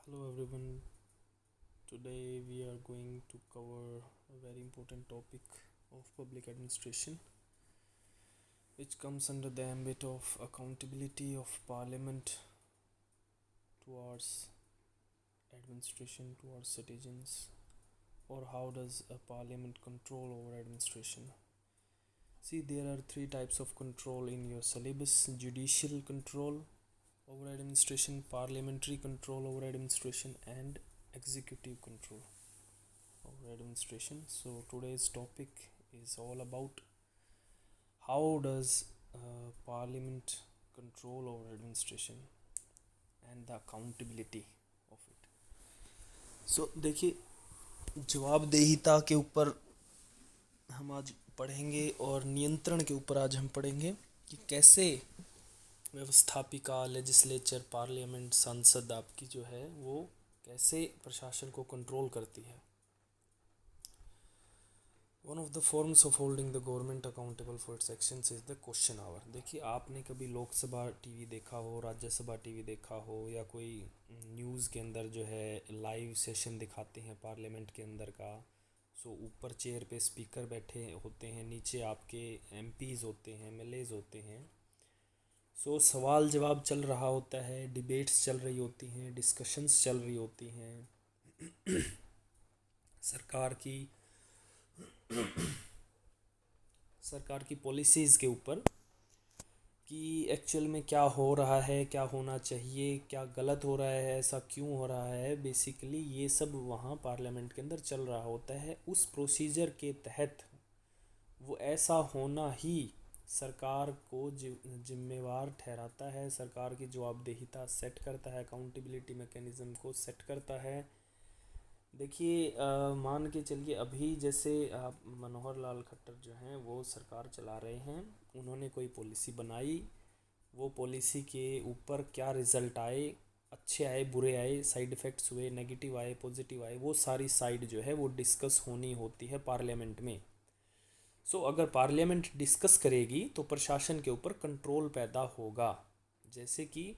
Hello everyone. Today we are going to cover a very important topic of public administration, which comes under the ambit of accountability of parliament towards administration, towards citizens, or how does a parliament control over administration. See, there are three types of control in your syllabus: judicial control over administration, parliamentary control over administration, and executive control over administration. So today's topic is all about how does parliament control over administration and the accountability of it. So देखिए, जवाबदेहिता के ऊपर हम आज पढ़ेंगे और नियंत्रण के ऊपर आज हम पढ़ेंगे कि कैसे व्यवस्थापिका, लेजिस्लेचर, पार्लियामेंट, संसद आपकी जो है वो कैसे प्रशासन को कंट्रोल करती है. One of the forms of holding the government accountable for its actions is the question hour. देखिए, आपने कभी लोकसभा टीवी देखा हो, राज्यसभा टीवी देखा हो, या कोई न्यूज़ के अंदर जो है लाइव सेशन दिखाते हैं पार्लियामेंट के अंदर का. सो ऊपर चेयर पे स्पीकर बैठे होते हैं, नीचे आपके एमपीज़ होते हैं, एमएलएज होते हैं. सो सवाल जवाब चल रहा होता है, डिबेट्स चल रही होती हैं, डिस्कशंस चल रही होती हैं सरकार की पॉलिसीज़ के ऊपर कि एक्चुअल में क्या हो रहा है, क्या होना चाहिए, क्या गलत हो रहा है, ऐसा क्यों हो रहा है. बेसिकली ये सब वहाँ पार्लियामेंट के अंदर चल रहा होता है. उस प्रोसीजर के तहत वो ऐसा होना ही सरकार को जिम्मेवार ठहराता है, सरकार की जवाबदेहिता सेट करता है, अकाउंटेबिलिटी मैकेनिज़्म को सेट करता है. देखिए, मान के चलिए अभी जैसे आप मनोहर लाल खट्टर जो हैं वो सरकार चला रहे हैं. उन्होंने कोई पॉलिसी बनाई, वो पॉलिसी के ऊपर क्या रिज़ल्ट आए, अच्छे आए, बुरे आए, साइड इफ़ेक्ट्स हुए, नेगेटिव आए, पॉजिटिव आए, वो सारी साइड जो है वो डिस्कस होनी होती है पार्लियामेंट में. सो अगर पार्लियामेंट डिस्कस करेगी तो प्रशासन के ऊपर कंट्रोल पैदा होगा. जैसे कि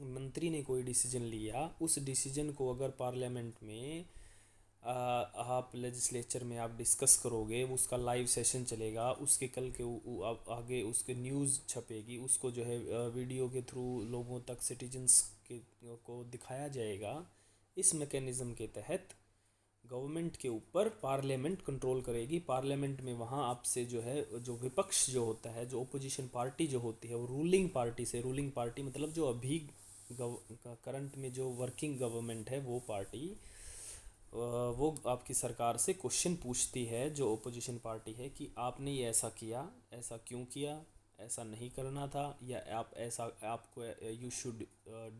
मंत्री ने कोई डिसीजन लिया, उस डिसीजन को अगर पार्लियामेंट में आप लेजिस्लेचर में आप डिस्कस करोगे, उसका लाइव सेशन चलेगा, उसके कल के आगे उसके न्यूज़ छपेगी, उसको जो है वीडियो के थ्रू लोगों तक, सिटीजन्स के को दिखाया जाएगा. इस मैकेनिज़्म के तहत गवर्नमेंट के ऊपर पार्लियामेंट कंट्रोल करेगी. पार्लियामेंट में वहाँ आपसे जो है, जो विपक्ष जो होता है, जो ओपोजिशन पार्टी जो होती है, वो रूलिंग पार्टी से, रूलिंग पार्टी मतलब जो अभी करंट में जो वर्किंग गवर्नमेंट है वो पार्टी, वो आपकी सरकार से क्वेश्चन पूछती है, जो ओपोजिशन पार्टी है, कि आपने ये ऐसा किया, ऐसा क्यों किया, ऐसा नहीं करना था, या आप ऐसा, आपको you should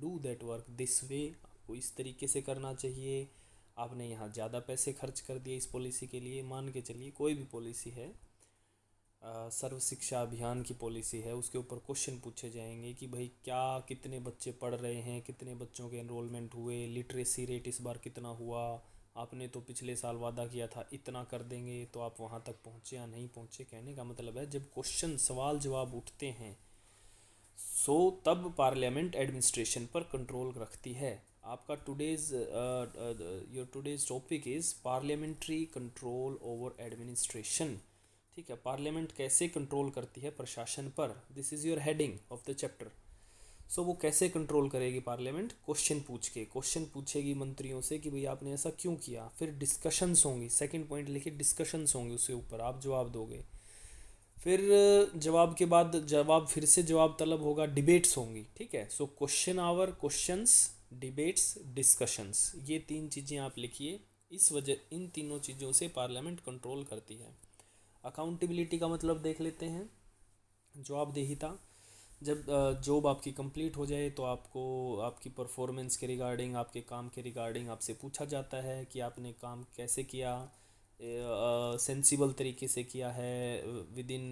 do that work this way, आपको इस तरीके से करना चाहिए, आपने यहाँ ज़्यादा पैसे खर्च कर दिए इस पॉलिसी के लिए. मान के चलिए कोई भी पॉलिसी है, सर्व शिक्षा अभियान की पॉलिसी है, उसके ऊपर क्वेश्चन पूछे जाएंगे कि भाई क्या, कितने बच्चे पढ़ रहे हैं, कितने बच्चों के एनरोलमेंट हुए, लिटरेसी रेट इस बार कितना हुआ, आपने तो पिछले साल वादा किया था इतना कर देंगे, तो आप वहाँ तक पहुँचे या नहीं पहुँचे. कहने का मतलब है, जब क्वेश्चन, सवाल जवाब उठते हैं, सो तब पार्लियामेंट एडमिनिस्ट्रेशन पर कंट्रोल रखती है. आपका today's topic is parliamentary control over administration. ठीक है, पार्लियामेंट कैसे कंट्रोल करती है प्रशासन पर. This is your heading of the chapter. So वो कैसे कंट्रोल करेगी पार्लियामेंट? क्वेश्चन पूछेगी मंत्रियों से कि भाई आपने ऐसा क्यों किया. फिर डिस्कशंस होंगी, सेकंड पॉइंट लिखिए, डिस्कशंस होंगी, उसके ऊपर आप जवाब दोगे. फिर जवाब के बाद जवाब, फिर से जवाब तलब होगा, डिबेट्स होंगी. ठीक है, so question hour, questions, debates, discussions, ये तीन चीज़ें आप लिखिए. इस वजह, इन तीनों चीज़ों से पार्लियामेंट कंट्रोल करती है. अकाउंटेबिलिटी का मतलब देख लेते हैं, जवाबदेहिता. जब जॉब आपकी कंप्लीट हो जाए तो आपको आपकी परफॉर्मेंस के रिगार्डिंग, आपके काम के रिगार्डिंग आपसे पूछा जाता है कि आपने काम कैसे किया, सेंसिबल तरीके से किया है, with in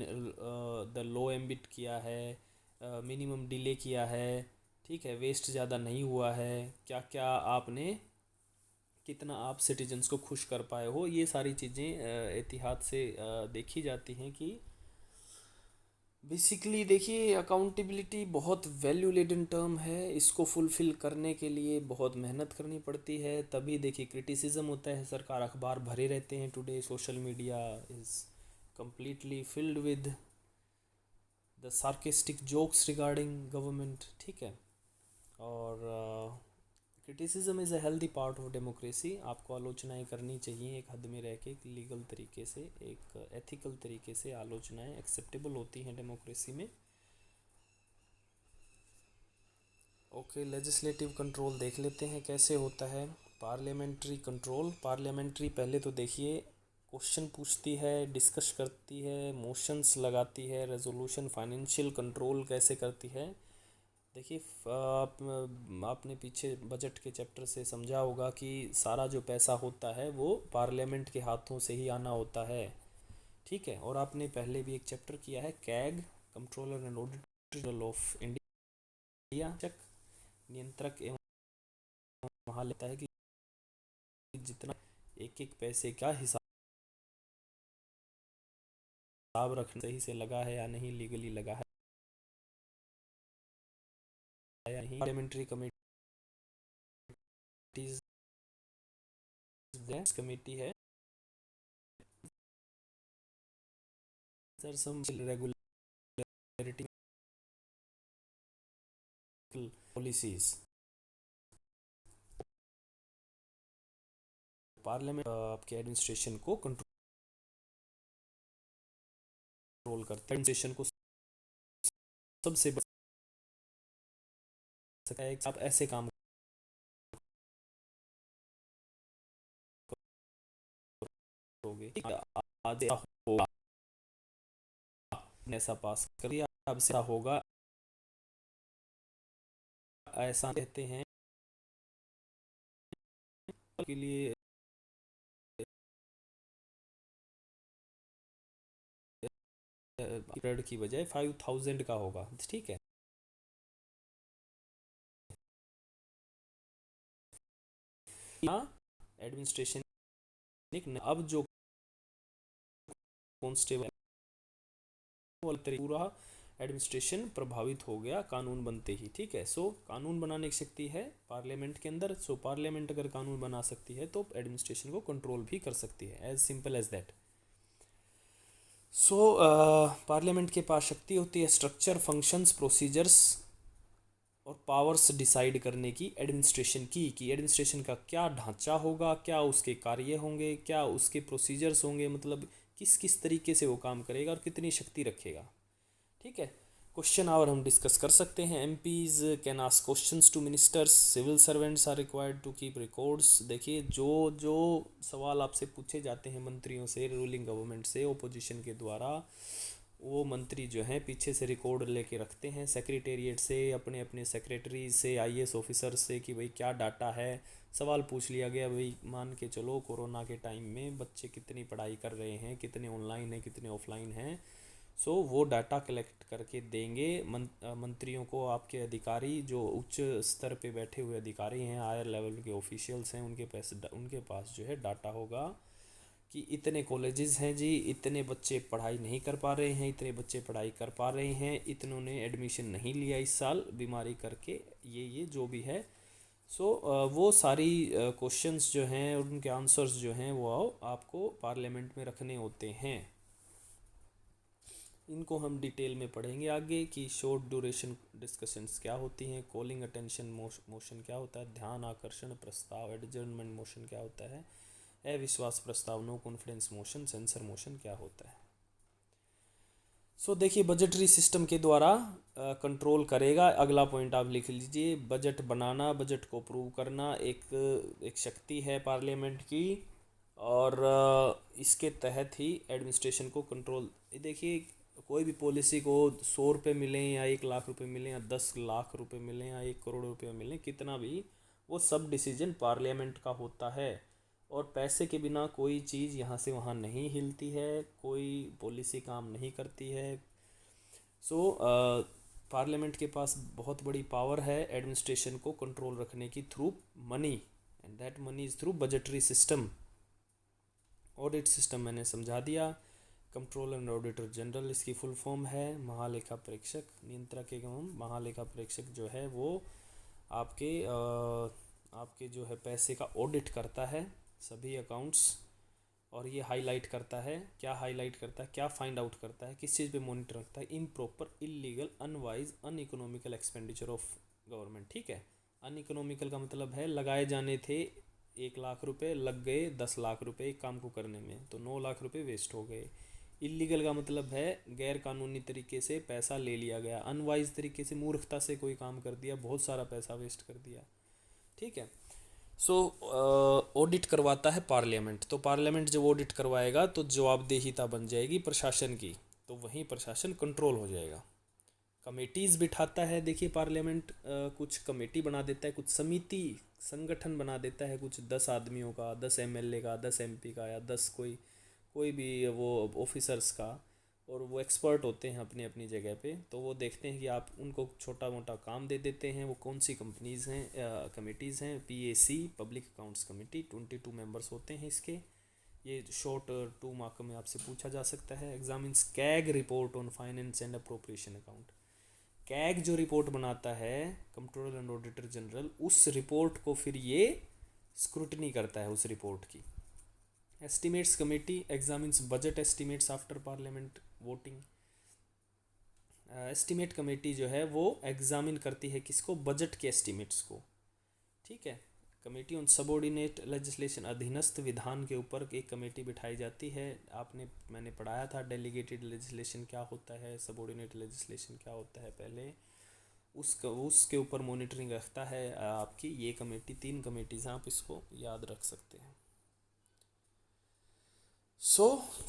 the low ambit किया है, मिनिमम डिले किया है, ठीक है, वेस्ट ज़्यादा नहीं हुआ है, क्या क्या आपने, कितना आप सिटीजन्स को खुश कर पाए हो. ये सारी चीज़ें एहतियात से देखी जाती हैं कि बेसिकली देखिए, अकाउंटेबिलिटी बहुत वैल्यू लेडन टर्म है। इसको फुलफिल करने के लिए बहुत मेहनत करनी पड़ती है, तभी देखिए क्रिटिसिज्म होता है। सरकार, अखबार भरे रहते हैं today, social media is completely filled with the sarcastic jokes regarding government, ठीक है। और criticism is a healthy part of democracy. आपको आलोचनाएं करनी चाहिए एक हद में रह के, एक लीगल तरीके से, एक एथिकल तरीके से आलोचनाएं एक्सेप्टेबल होती हैं डेमोक्रेसी में। ओके, लेजिस्लेटिव कंट्रोल देख लेते हैं कैसे होता है। पार्लियामेंट्री कंट्रोल, पार्लियामेंट्री पहले तो देखिए क्वेश्चन पूछती है, डिस्कस करती है, मोशंस लगाती है, रेजोल्यूशन, फाइनेंशियल कंट्रोल कैसे करती है। देखिए, आपने पीछे बजट के चैप्टर से समझा होगा कि सारा जो पैसा होता है वो पार्लियामेंट के हाथों से ही आना होता है, ठीक है। और आपने पहले भी एक चैप्टर किया है, CAG, controller and auditor general of India, चक नियंत्रक एवं, वहाँ लेता है कि जितना एक एक पैसे का हिसाब रखना, सही से लगा है या नहीं, लीगली लगा है या नहीं। पार्लियामेंट्री कमेटीज, कमेटी है सर, सम रेगुलेटरी पॉलिसीज। पार्लियामेंट आपके एडमिनिस्ट्रेशन को कंट्रोल करता है, एडमिनिस्ट्रेशन को सबसे बड़ा सकता है। आप ऐसे काम करोगे, आज ऐसा होगा, ऐसा पास कर दिया, अब ऐसा होगा, ऐसा कहते हैं के लिए पीरियड की बजाय 5000 का होगा, ठीक है। एडमिनिस्ट्रेशन अब जो कॉन्स्टेबल पूरा एडमिनिस्ट्रेशन प्रभावित हो गया कानून बनते ही, ठीक है। सो कानून बनाने की शक्ति है पार्लियामेंट के अंदर। सो पार्लियामेंट अगर कानून बना सकती है तो एडमिनिस्ट्रेशन को कंट्रोल भी कर सकती है, as simple as that. So parliament के पास शक्ति होती है स्ट्रक्चर, फंक्शंस, प्रोसीजर्स और पावर्स डिसाइड करने की एडमिनिस्ट्रेशन की, कि एडमिनिस्ट्रेशन का क्या ढांचा होगा, क्या उसके कार्य होंगे, क्या उसके प्रोसीजर्स होंगे, मतलब किस किस तरीके से वो काम करेगा और कितनी शक्ति रखेगा, ठीक है। क्वेश्चन आवर हम डिस्कस कर सकते हैं। MPs can ask questions to ministers, civil servants are required to keep records. देखिए, जो जो सवाल आपसे पूछे जाते हैं मंत्रियों से, रूलिंग गवर्नमेंट से, ओपोजिशन के द्वारा, वो मंत्री जो हैं पीछे से रिकॉर्ड लेके रखते हैं सेक्रेटेरिएट से, अपने अपने सेक्रेटरी से, आईएएस ऑफिसर से, कि भाई क्या डाटा है। सवाल पूछ लिया गया, भाई मान के चलो कोरोना के टाइम में बच्चे कितनी पढ़ाई कर रहे हैं, कितने ऑनलाइन हैं, कितने ऑफलाइन हैं। सो वो डाटा कलेक्ट करके देंगे मंत्रियों को। आपके अधिकारी जो उच्च स्तर पे बैठे हुए अधिकारी हैं, हायर लेवल के ऑफिशियल्स हैं, उनके पास जो है डाटा होगा कि इतने कॉलेजेस हैं जी, इतने बच्चे पढ़ाई नहीं कर पा रहे हैं, इतने बच्चे पढ़ाई कर पा रहे हैं, इतनों ने एडमिशन नहीं लिया इस साल बीमारी करके, ये जो भी है। सो वो सारी क्वेश्चंस जो हैं और उनके आंसर्स जो हैं वो आपको पार्लियामेंट में रखने होते हैं। इनको हम डिटेल में पढ़ेंगे आगे कि शॉर्ट ड्यूरेशन डिस्कशंस क्या होती हैं, कॉलिंग अटेंशन मोशन क्या होता है, ध्यान आकर्षण प्रस्ताव एडजर्नमेंट मोशन क्या होता है, अविश्वास प्रस्ताव no confidence motion, censure motion क्या होता है। सो देखिए, बजटरी सिस्टम के द्वारा कंट्रोल करेगा। अगला पॉइंट आप लिख लीजिए, बजट बनाना, बजट को अप्रूव करना एक शक्ति है पार्लियामेंट की, और इसके तहत ही एडमिनिस्ट्रेशन को कंट्रोल। देखिए, कोई भी पॉलिसी को 100 रुपये मिलें या 1 लाख रुपए मिलें या 10 लाख रुपए मिलें या 1 करोड़ रुपये मिलें, कितना भी, वो सब डिसीजन पार्लियामेंट का होता है। और पैसे के बिना कोई चीज़ यहाँ से वहाँ नहीं हिलती है, कोई पॉलिसी काम नहीं करती है। सो पार्लियामेंट के पास बहुत बड़ी पावर है एडमिनिस्ट्रेशन को कंट्रोल रखने की, through money, and that money is through budgetary system. Audit system मैंने समझा दिया। कंट्रोलर एंड ऑडिटर जनरल इसकी फुल फॉर्म है। महालेखा परीक्षक, नियंत्रक एवं महालेखा परीक्षक जो है वो आपके जो है पैसे का ऑडिट करता है, सभी अकाउंट्स। और ये हाईलाइट करता है, क्या हाईलाइट करता है, क्या फाइंड आउट करता है, किस चीज़ पे मॉनिटर रखता है, improper, illegal, unwise, uneconomical expenditure of government. ठीक है, अनइकोनॉमिकल का मतलब है लगाए जाने थे 1 लाख रुपए, लग गए 10 लाख रुपए एक काम को करने में, तो 9 लाख रुपए वेस्ट हो गए। इलीगल का मतलब है गैर कानूनी तरीके से पैसा ले लिया गया, अनवाइज तरीके से मूर्खता से कोई काम कर दिया, बहुत सारा पैसा वेस्ट कर दिया। ठीक है, सो ऑडिट करवाता है पार्लियामेंट, तो पार्लियामेंट जब ऑडिट करवाएगा तो जवाबदेहिता बन जाएगी प्रशासन की, तो वहीं प्रशासन कंट्रोल हो जाएगा। कमेटीज़ बिठाता है, देखिए पार्लियामेंट कुछ कमेटी बना देता है, कुछ समिति संगठन बना देता है, कुछ 10 आदमियों का, 10 MLA का, 10 MP का, या 10 कोई भी वो ऑफिसर्स का, और वो एक्सपर्ट होते हैं अपनी अपनी जगह पे। तो वो देखते हैं कि आप उनको छोटा मोटा काम दे देते हैं, वो कौन सी कंपनीज़ हैं, कमेटीज़ हैं। PAC, public accounts committee, 22 members होते हैं इसके। ये शॉर्ट 2 मार्क में आपसे पूछा जा सकता है। Examines CAG report on finance and appropriation account. CAG जो रिपोर्ट बनाता है, कंट्रोलर एंड ऑडिटर जनरल, उस रिपोर्ट को फिर ये स्क्रूटनी करता है उस रिपोर्ट की। Estimates committee examines budget estimates after parliament voting. Estimate committee जो है वो एग्जामिन करती है किसको, बजट के एस्टिमेट्स को। ठीक है, कमेटी ऑन सबऑर्डिनेट लेजिस्लेशन, अधीनस्थ विधान के ऊपर एक कमेटी बिठाई जाती है। मैंने पढ़ाया था डेलीगेटेड लेजिस्लेशन क्या होता है, सबऑर्डिनेट लेजिस्लेशन क्या होता है पहले, उसके ऊपर मॉनिटरिंग रखता है आपकी ये कमेटी। 3 कमेटीज़ आप इसको याद रख सकते हैं।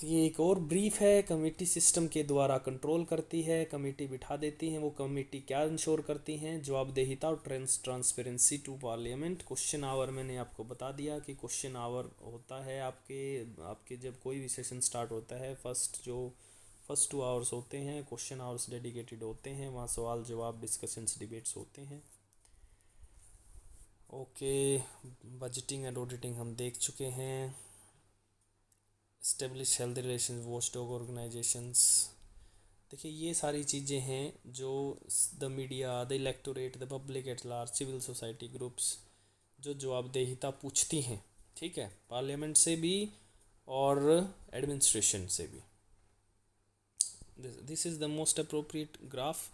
ये एक और ब्रीफ है, कमेटी सिस्टम के द्वारा कंट्रोल करती है, कमेटी बिठा देती हैं। वो कमेटी क्या इंश्योर करती हैं, जवाबदेहिता और transparency to parliament. Question hour मैंने आपको बता दिया कि क्वेश्चन आवर होता है आपके जब कोई भी सेशन स्टार्ट होता है, फर्स्ट 2 आवर्स होते हैं, क्वेश्चन आवर्स डेडिकेटेड होते हैं, वहाँ सवाल जवाब, डिस्कशंस, डिबेट्स होते हैं। ओके, बजटिंग एंड ऑडिटिंग हम देख चुके हैं। Establish health relation, watchdog organisations. देखिए ये सारी चीज़ें हैं जो the media, the electorate, the public at large, civil society groups जो जवाबदेहिता पूछती हैं। ठीक है, पार्लियामेंट से भी और एडमिनिस्ट्रेशन से भी। This is the most appropriate graph.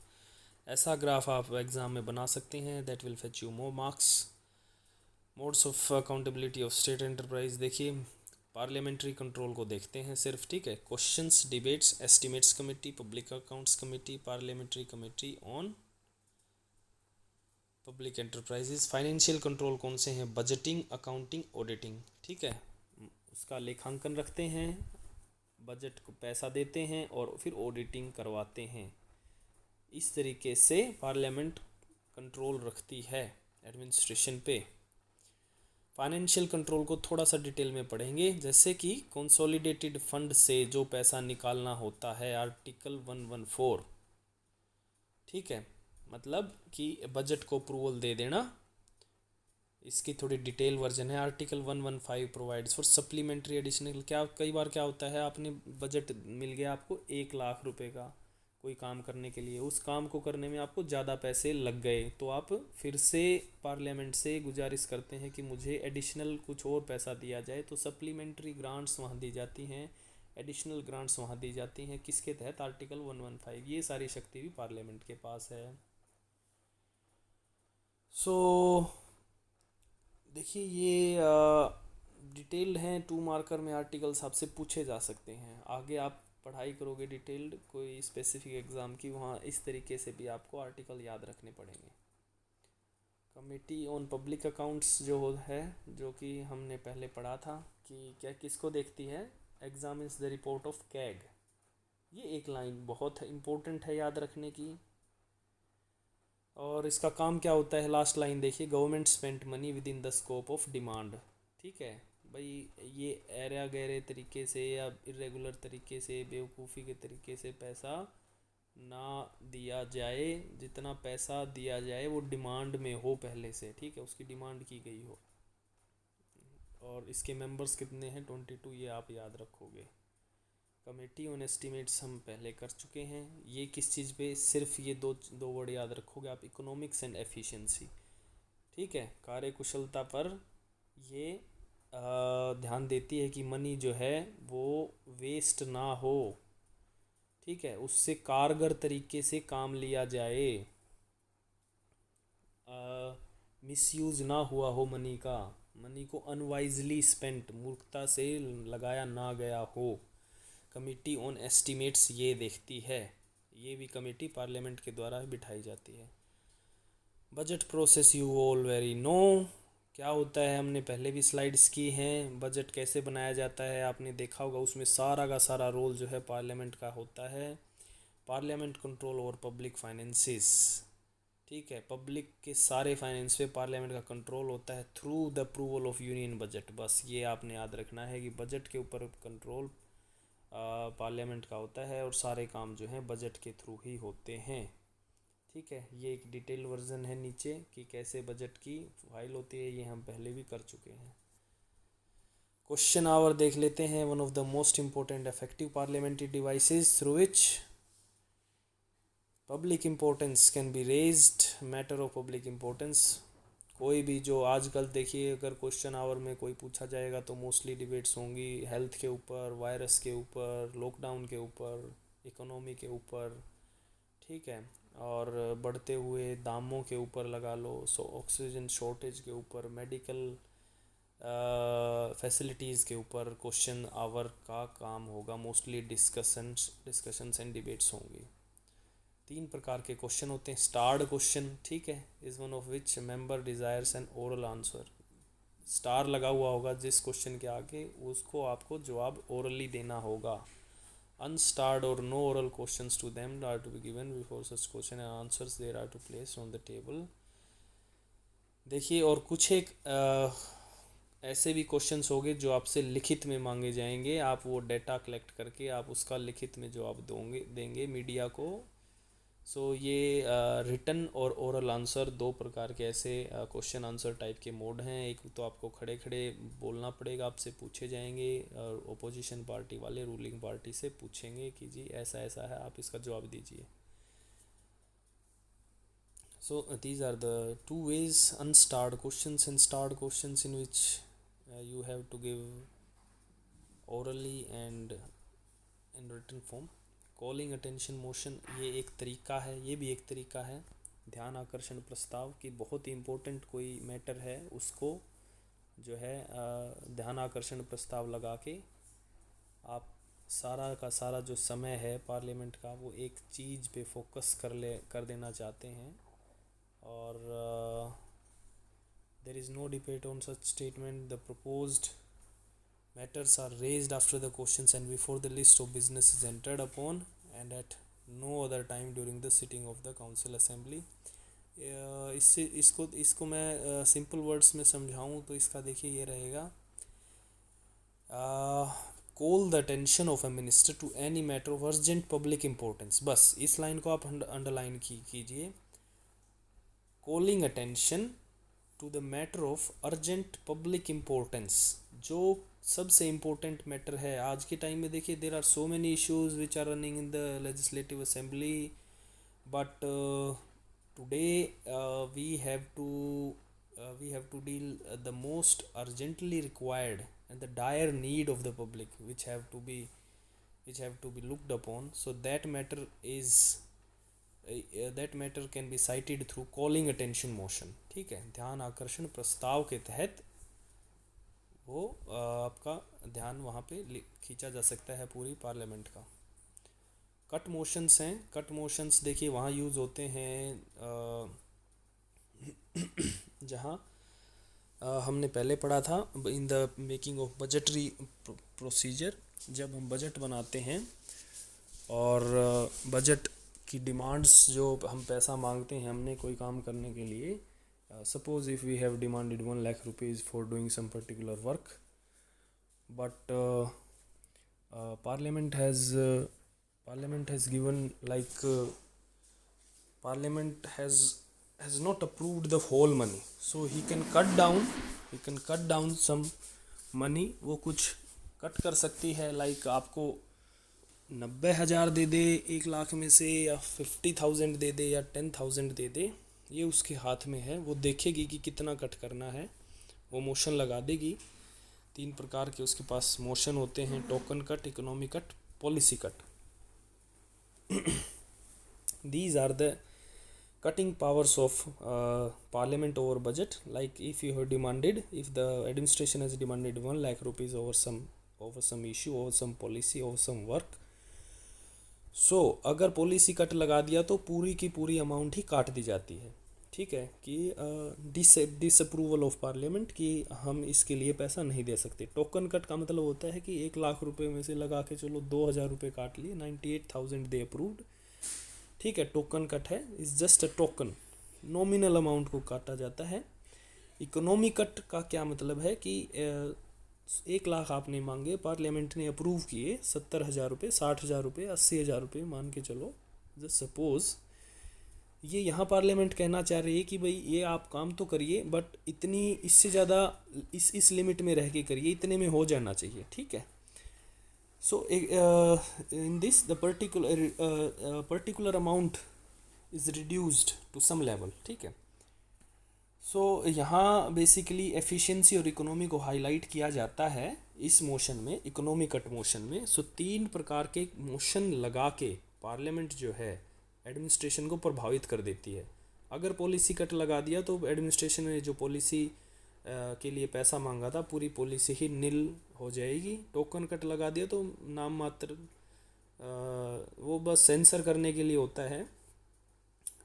ऐसा ग्राफ आप एग्ज़ाम में बना सकते हैं, that will fetch you more marks. Modes of accountability of state enterprise, देखिए पार्लियामेंट्री कंट्रोल को देखते हैं सिर्फ। ठीक है, questions, debates, estimates committee, public accounts committee, parliamentary committee on public enterprises. Financial control कौन से हैं, बजटिंग, अकाउंटिंग, ऑडिटिंग। ठीक है, उसका लेखांकन रखते हैं, बजट को पैसा देते हैं और फिर ऑडिटिंग करवाते हैं। इस तरीके से पार्लियामेंट कंट्रोल रखती है एडमिनिस्ट्रेशन पे। फाइनेंशियल कंट्रोल को थोड़ा सा डिटेल में पढ़ेंगे, जैसे कि कंसोलिडेटेड फंड से जो पैसा निकालना होता है, आर्टिकल 114। ठीक है, मतलब कि बजट को अप्रूवल दे देना, इसकी थोड़ी डिटेल वर्जन है। Article 115 provides for supplementary additional. क्या कई बार क्या होता है, आपने बजट मिल गया आपको 1 लाख रुपए का कोई काम करने के लिए, उस काम को करने में आपको ज़्यादा पैसे लग गए, तो आप फिर से पार्लियामेंट से गुजारिश करते हैं कि मुझे एडिशनल कुछ और पैसा दिया जाए। तो सप्लीमेंट्री ग्रांट्स वहाँ दी जाती हैं, एडिशनल ग्रांट्स वहाँ दी जाती हैं, किसके तहत, आर्टिकल 115। ये सारी शक्ति भी पार्लियामेंट के पास है। देखिए ये डिटेल्ड हैं, 2 मार्कर में आर्टिकल्स आपसे पूछे जा सकते हैं। आगे आप पढ़ाई करोगे डिटेल्ड कोई स्पेसिफिक एग्ज़ाम की, वहाँ इस तरीके से भी आपको आर्टिकल याद रखने पड़ेंगे। कमेटी ऑन पब्लिक अकाउंट्स है, जो कि हमने पहले पढ़ा था कि क्या किसको देखती है, examines the report of CAG. ये एक लाइन बहुत इम्पोर्टेंट है याद रखने की। और इसका काम क्या होता है, लास्ट लाइन देखिए, government spent money with in the scope of demand. ठीक है भाई, ये एरा गहरे तरीके से या इरेगुलर तरीके से, बेवकूफ़ी के तरीके से पैसा ना दिया जाए। जितना पैसा दिया जाए वो डिमांड में हो पहले से, ठीक है, उसकी डिमांड की गई हो। और इसके मेंबर्स कितने हैं, 22, ये आप याद रखोगे। कमेटी ऑन एस्टिमेट्स हम पहले कर चुके हैं। ये किस चीज़ पे, सिर्फ ये दो वर्ड याद रखोगे आप, इकोनॉमिक्स एंड एफिशिएंसी। ठीक है, कार्यकुशलता पर ये ध्यान देती है कि मनी जो है वो वेस्ट ना हो। ठीक है, उससे कारगर तरीके से काम लिया जाए, मिसयूज ना हुआ हो मनी का, मनी को अनवाइजली स्पेंट, मूर्खता से लगाया ना गया हो। कमेटी ऑन एस्टिमेट्स ये देखती है। ये भी कमेटी पार्लियामेंट के द्वारा बिठाई जाती है। Budget process you all very know, क्या होता है हमने पहले भी स्लाइड्स की हैं। बजट कैसे बनाया जाता है आपने देखा होगा, उसमें सारा का सारा रोल जो है पार्लियामेंट का होता है। Parliament control over public finances. ठीक है, पब्लिक के सारे फाइनेंस पे पार्लियामेंट का कंट्रोल होता है through the approval of union budget. बस ये आपने याद रखना है कि बजट के ऊपर कंट्रोल पार्लियामेंट का होता है और सारे काम जो हैं बजट के थ्रू ही होते हैं। ठीक है, ये एक डिटेल वर्जन है नीचे कि कैसे बजट की फाइल होती है, ये हम पहले भी कर चुके हैं। क्वेश्चन आवर देख लेते हैं। One of the most important effective parliamentary devices through which public importance can be raised, matter of public importance. कोई भी जो आजकल देखिए, अगर क्वेश्चन आवर में कोई पूछा जाएगा तो मोस्टली डिबेट्स होंगी हेल्थ के ऊपर, वायरस के ऊपर, लॉकडाउन के ऊपर, इकोनॉमी के ऊपर। ठीक है, और बढ़ते हुए दामों के ऊपर लगा लो, ऑक्सीजन शॉर्टेज के ऊपर, मेडिकल फैसिलिटीज़ के ऊपर क्वेश्चन आवर का काम होगा। मोस्टली डिस्कशंस एंड डिबेट्स होंगी। 3 प्रकार के क्वेश्चन होते हैं। स्टार्ड क्वेश्चन, ठीक है, is one of which member desires N oral answer. Star लगा हुआ होगा जिस क्वेश्चन के आगे, उसको आपको जवाब ओरली देना होगा। Unstarred or no oral questions to them are to be given before such question and answers there are to placed on the table। देखिए, और कुछ एक ऐसे भी क्वेश्चंस होंगे जो आपसे लिखित में मांगे जाएंगे। आप वो डेटा कलेक्ट करके आप उसका लिखित में जवाब देंगे मीडिया को। सो ये रिटन और ओरल आंसर 2 प्रकार के ऐसे क्वेश्चन आंसर टाइप के मोड हैं। एक तो आपको खड़े खड़े बोलना पड़ेगा, आपसे पूछे जाएंगे, और ओपोजिशन पार्टी वाले रूलिंग पार्टी से पूछेंगे कि जी ऐसा ऐसा है, आप इसका जवाब दीजिए। So these are the 2 ways, unstarred questions and starred questions, in which you have to give orally and in written form। Calling attention motion, ये एक तरीका है, ये भी एक तरीका है। ध्यान आकर्षण प्रस्ताव की बहुत ही इम्पोर्टेंट कोई मैटर है, उसको जो है ध्यान आकर्षण प्रस्ताव लगा के आप सारा का सारा जो समय है पार्लियामेंट का, वो एक चीज़ पे फोकस कर देना चाहते हैं। और there is no debate on such statement, the proposed matters are raised after the questions and before the list of business is entered upon and at no other time during the sitting of the council assembly। इसको मैं simple words में समझाऊँ तो इसका देखिए ये रहेगा, call the attention of a minister to any matter of urgent public importance. बस इस लाइन को आप अंडरलाइन कीजिए। Calling attention to the matter of urgent public importance, जो सबसे इम्पोर्टेंट मैटर है आज के टाइम में। देखिए, there are so many issues which are running in the legislative assembly, but today we have to deal the most urgently required and the dire need of the public, which have to be looked upon। So that matter can be cited through calling attention motion। ठीक है, ध्यान आकर्षण प्रस्ताव के तहत वो आपका ध्यान वहाँ पे खींचा जा सकता है पूरी पार्लियामेंट का। कट मोशंस हैं। कट मोशंस देखिए वहाँ यूज़ होते हैं जहाँ हमने पहले पढ़ा था in the making of budgetary procedure. जब हम बजट बनाते हैं और बजट की डिमांड्स, जो हम पैसा मांगते हैं हमने कोई काम करने के लिए, suppose if we have demanded 1 lakh rupees for doing some particular work, but parliament has given like parliament has not approved the whole money, so he can cut down some money। वो कुछ cut कर सकती है, like आपको 90,000 दे दे 1 लाख में से, या 50,000 दे दे, या 10,000 दे दे, ये उसके हाथ में है। वो देखेगी कि कितना कट करना है, वो मोशन लगा देगी। 3 प्रकार के उसके पास मोशन होते हैं: token cut, economy cut, policy cut. These are the cutting powers of parliament over budget. Like if you have demanded, if the administration has demanded 1 lakh rupees over some issue, over some policy, over some work, so अगर policy cut लगा दिया तो पूरी की पूरी amount ही काट दी जाती है। ठीक है, कि डिसअप्रूवल ऑफ पार्लियामेंट, कि हम इसके लिए पैसा नहीं दे सकते। टोकन कट का मतलब होता है कि 1 लाख रुपए में से लगा के चलो 2,000 रुपये काट लिए, 98,000 दे अप्रूव्ड। ठीक है, टोकन कट है, is just a token, nominal amount को काटा जाता है। इकोनॉमी कट का क्या मतलब है कि 1 लाख आपने मांगे, पार्लियामेंट ने अप्रूव किए 70,000 रुपये, 60,000 रुपये, 80,000 रुपये मान के चलो, जस्ट सपोज। ये यहाँ पार्लियामेंट कहना चाह रही है कि भाई ये आप काम तो करिए, बट इतनी, इससे ज़्यादा इस लिमिट में रह के करिए, इतने में हो जाना चाहिए। ठीक है, so in this the particular amount is reduced to some level। ठीक है, सो यहाँ बेसिकली एफिशिएंसी और इकोनॉमी को हाईलाइट किया जाता है इस मोशन में, इकोनॉमी कट मोशन में। सो 3 प्रकार के मोशन लगा के पार्लियामेंट जो है एडमिनिस्ट्रेशन को प्रभावित कर देती है। अगर पॉलिसी कट लगा दिया तो एडमिनिस्ट्रेशन ने जो पॉलिसी के लिए पैसा मांगा था, पूरी पॉलिसी ही नील हो जाएगी। टोकन कट लगा दिया तो नाम मात्र वो बस सेंसर करने के लिए होता है।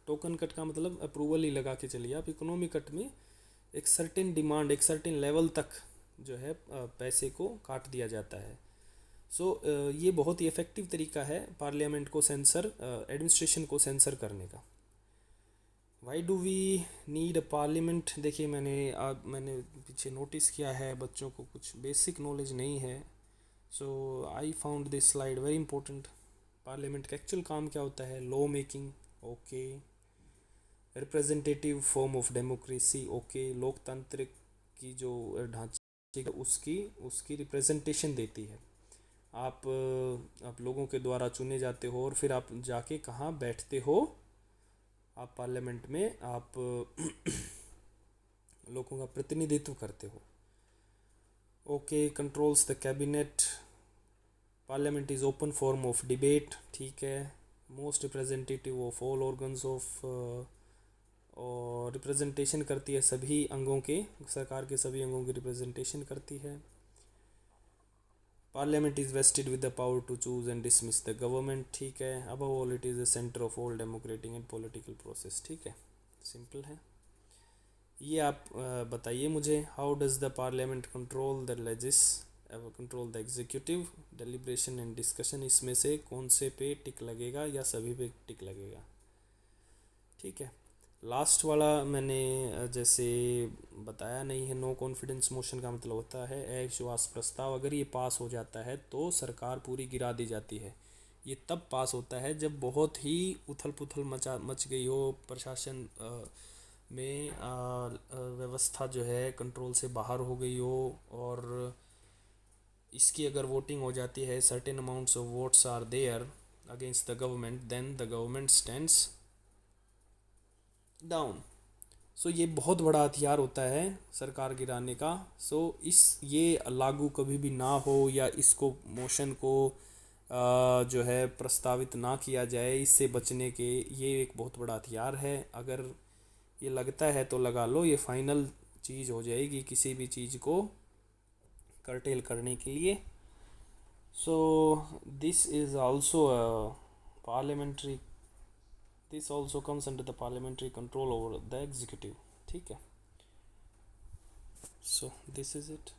टोकन कट का मतलब अप्रूवल ही लगा के चलिए आप। इकोनॉमी कट में एक सर्टेन डिमांड, एक सर्टेन लेवल तक जो है पैसे को काट दिया जाता है। सो ये बहुत ही इफ़ेक्टिव तरीका है पार्लियामेंट को सेंसर, एडमिनिस्ट्रेशन को सेंसर करने का। Why do we need a parliament? देखिए, मैंने पीछे नोटिस किया है बच्चों को कुछ बेसिक नॉलेज नहीं है, so I found this slide very important. Parliament का एक्चुअल काम क्या होता है? Law making, okay. Representative form of democracy, okay. लोकतांत्रिक की जो ढांचे उसकी रिप्रेजेंटेशन देती है। आप लोगों के द्वारा चुने जाते हो और फिर आप जाके कहाँ बैठते हो? आप पार्लियामेंट में आप लोगों का प्रतिनिधित्व करते हो। Okay, controls the cabinet. Parliament is open form of debate, ठीक है। Most representative of all organs of, और रिप्रेजेंटेशन करती है सभी अंगों के, सरकार के सभी अंगों की रिप्रेजेंटेशन करती है। Parliament is vested with the power to choose and dismiss the government, ठीक है। Above all it is the centre of all democratic and political process, ठीक है। सिंपल है ये। आप बताइए मुझे, how does the parliament control the executive? Deliberation and discussion, इसमें से कौन से पे टिक लगेगा या सभी पे टिक लगेगा? ठीक है। लास्ट वाला मैंने जैसे बताया नहीं है। नो कॉन्फिडेंस मोशन का मतलब होता है अविश्वास प्रस्ताव, अगर ये पास हो जाता है तो सरकार पूरी गिरा दी जाती है। ये तब पास होता है जब बहुत ही उथल पुथल मच गई हो, प्रशासन में व्यवस्था जो है कंट्रोल से बाहर हो गई हो, और इसकी अगर वोटिंग हो जाती है, certain amounts of votes are there against the government, then the government stands down. So ये बहुत बड़ा हथियार होता है सरकार गिराने का। सो ये लागू कभी भी ना हो, या इसको मोशन को जो है प्रस्तावित ना किया जाए, इससे बचने के ये एक बहुत बड़ा हथियार है। अगर ये लगता है तो लगा लो, ये फाइनल चीज़ हो जाएगी किसी भी चीज़ को कर्टेल करने के लिए। So this is also parliamentary, this also comes under the parliamentary control over the executive, ठीक है। So this is it.